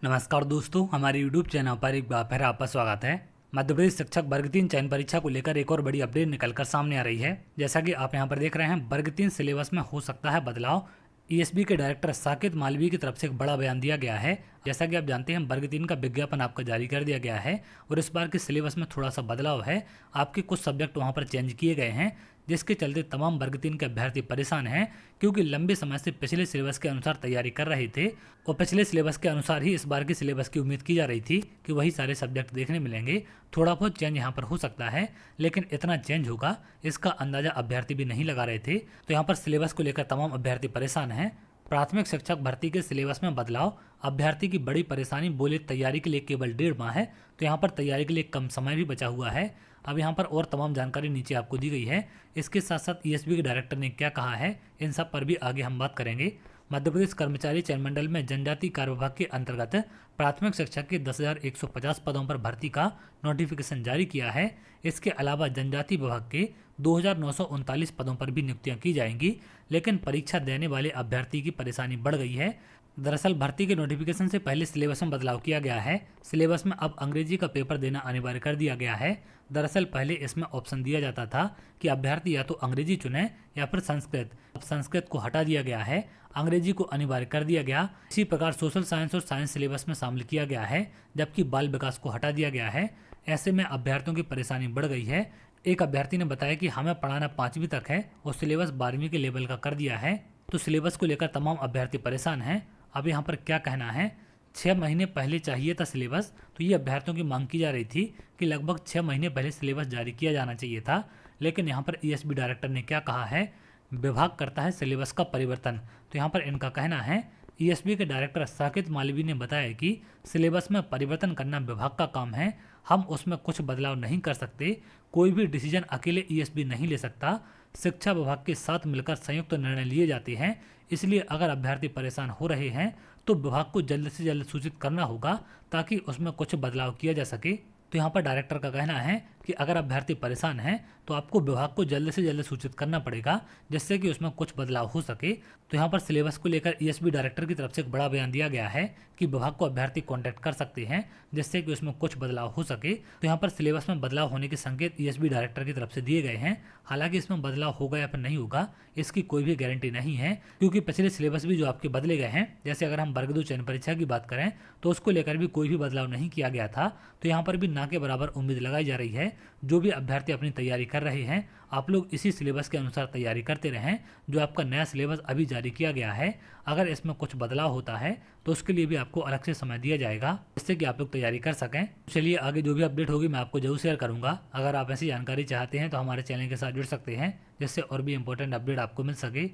नमस्कार दोस्तों, हमारे YouTube चैनल पर एक बार फिर आपका स्वागत है। मध्य प्रदेश शिक्षक वर्ग 3 चयन परीक्षा को लेकर एक और बड़ी अपडेट निकलकर सामने आ रही है। जैसा कि आप यहां पर देख रहे हैं, वर्ग 3 सिलेबस में हो सकता है बदलाव। ईएसबी के डायरेक्टर साकेत मालवीय की तरफ से एक बड़ा बयान दिया गया है। जैसा कि आप जानते हैं, वर्ग 3 का विज्ञापन आपका जारी कर दिया गया है और इस बार के सिलेबस में थोड़ा सा बदलाव है। आपके कुछ सब्जेक्ट वहां पर चेंज किए गए हैं, जिसके चलते तमाम वर्ग 3 के अभ्यर्थी परेशान हैं, क्योंकि लंबे समय से पिछले सिलेबस के अनुसार तैयारी कर रहे थे और पिछले सिलेबस के अनुसार ही इस बार के सिलेबस की उम्मीद की जा रही थी कि वही सारे सब्जेक्ट देखने मिलेंगे। थोड़ा बहुत चेंज यहाँ पर हो सकता है, लेकिन इतना चेंज होगा इसका अंदाजा अभ्यर्थी भी नहीं लगा रहे थे। तो यहाँ पर सिलेबस को लेकर तमाम अभ्यर्थी परेशान हैं। प्राथमिक शिक्षक भर्ती के सिलेबस में बदलाव अभ्यर्थी की बड़ी परेशानी। बोले तैयारी के लिए केवल 1.5 माह है, तो यहाँ पर तैयारी के लिए कम समय भी बचा हुआ है। अब यहाँ पर और तमाम जानकारी नीचे आपको दी गई है। इसके साथ साथ ईएसबी के डायरेक्टर ने क्या कहा है, इन सब पर भी आगे हम बात करेंगे। मध्य प्रदेश कर्मचारी चयन मंडल में जनजाति कार्य विभाग के अंतर्गत प्राथमिक शिक्षक के 10,150 पदों पर भर्ती का नोटिफिकेशन जारी किया है। इसके अलावा जनजाति विभाग के 2,939 पदों पर भी नियुक्तियां की जाएंगी, लेकिन परीक्षा देने वाले अभ्यर्थी की परेशानी बढ़ गई है। दरअसल भर्ती के नोटिफिकेशन से पहले सिलेबस में बदलाव किया गया है। सिलेबस में अब अंग्रेजी का पेपर देना अनिवार्य कर दिया गया है। दरअसल पहले इसमें ऑप्शन दिया जाता था कि अभ्यर्थी या तो अंग्रेजी चुने या फिर संस्कृत। अब संस्कृत को हटा दिया गया है, अंग्रेजी को अनिवार्य कर दिया गया। इसी प्रकार सोशल साइंस और साइंस सिलेबस में शामिल किया गया है, जबकि बाल विकास को हटा दिया गया है। ऐसे में अभ्यर्थियों की परेशानी बढ़ गई है। एक अभ्यर्थी ने बताया कि हमें पढ़ाना 5वीं तक है और सिलेबस 12वीं के लेवल का कर दिया है। तो सिलेबस को लेकर तमाम अभ्यर्थी परेशान हैं। अब यहाँ पर क्या कहना है, 6 महीने पहले चाहिए था सिलेबस, तो ये अभ्यर्थियों की मांग की जा रही थी कि लगभग 6 महीने पहले सिलेबस जारी किया जाना चाहिए था। लेकिन यहाँ पर ईएसबी डायरेक्टर ने क्या कहा है, विभाग करता है सिलेबस का परिवर्तन। तो यहाँ पर इनका कहना है, ईएसबी के डायरेक्टर साकेत मालवीय ने बताया कि सिलेबस में परिवर्तन करना विभाग का काम है, हम उसमें कुछ बदलाव नहीं कर सकते। कोई भी डिसीजन अकेले ईएसबी नहीं ले सकता, शिक्षा विभाग के साथ मिलकर संयुक्त निर्णय लिए जाते हैं। इसलिए अगर अभ्यर्थी परेशान हो रहे हैं तो विभाग को जल्द से जल्द सूचित करना होगा, ताकि उसमें कुछ बदलाव किया जा सके। तो यहाँ पर डायरेक्टर का कहना है कि अगर अभ्यर्थी परेशान हैं तो आपको विभाग को जल्द से जल्द सूचित करना पड़ेगा, जिससे कि उसमें कुछ बदलाव हो सके। तो यहाँ पर सिलेबस को लेकर ईएसबी डायरेक्टर की तरफ से एक बड़ा बयान दिया गया है कि विभाग को अभ्यर्थी कॉन्टैक्ट कर सकते हैं, जिससे कि उसमें कुछ बदलाव हो सके। तो यहाँ पर सिलेबस में बदलाव होने के संकेत ईएसबी डायरेक्टर की तरफ से दिए गए हैं। हालांकि इसमें बदलाव होगा या फिर नहीं होगा, इसकी कोई भी गारंटी नहीं है, क्योंकि पिछले सिलेबस भी जो आपके बदले गए हैं, जैसे अगर हम वर्ग 2 चयन परीक्षा की बात करें तो उसको लेकर भी कोई भी बदलाव नहीं किया गया था। तो यहाँ पर भी ना के बराबर उम्मीद लगाई जा रही है। जो भी अभ्यर्थी अपनी तैयारी कर रहे हैं, आप लोग इसी सिलेबस के अनुसार तैयारी करते रहें। जो आपका नया सिलेबस अभी जारी किया गया है, अगर इसमें कुछ बदलाव होता है तो उसके लिए भी आपको अलग से समय दिया जाएगा, जिससे कि आप लोग तैयारी कर सकें। चलिए आगे जो भी अपडेट होगी मैं आपको जरूर शेयर करूंगा। अगर आप ऐसी जानकारी चाहते हैं तो हमारे चैनल के साथ जुड़ सकते हैं, जिससे और भी इंपॉर्टेंट अपडेट आपको मिल सके।